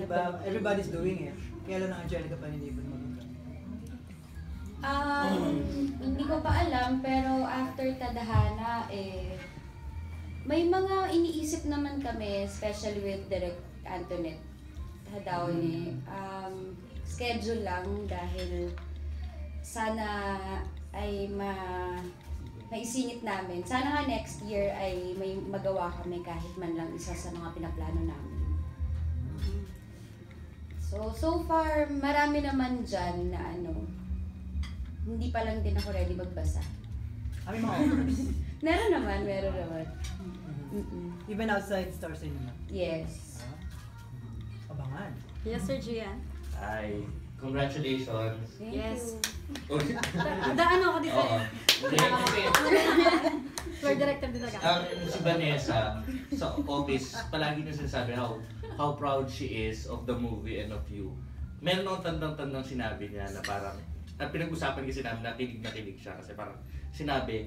Diba, everybody's doing it. Kaya lang ang Angelica pa hindi pa naman. Hindi ko pa alam, pero after Tadhana, may mga iniisip naman kami, especially with Direk Antoinette Hadaone. Schedule lang dahil sana ay maisingit namin. Sana nga next year ay may magawa kami kahit man lang isa sa mga pinaplano namin. So far, marami naman dyan na hindi pa lang din ako ready magbasa. May mga offers. Meron naman. Even outside Star Cinema. Yes. Abangan. Yes, Sir Gian. Ay, congratulations. Thank Yes. you. Ano ako dito? Oo. Hindi, Floor director din talaga. si Vanessa, sa office, palagi niya sinasabi how proud she is of the movie and of you. Meron akong tandang-tandang sinabi niya na parang, at pinag-usapan kasi namin na kilig siya kasi parang sinabi,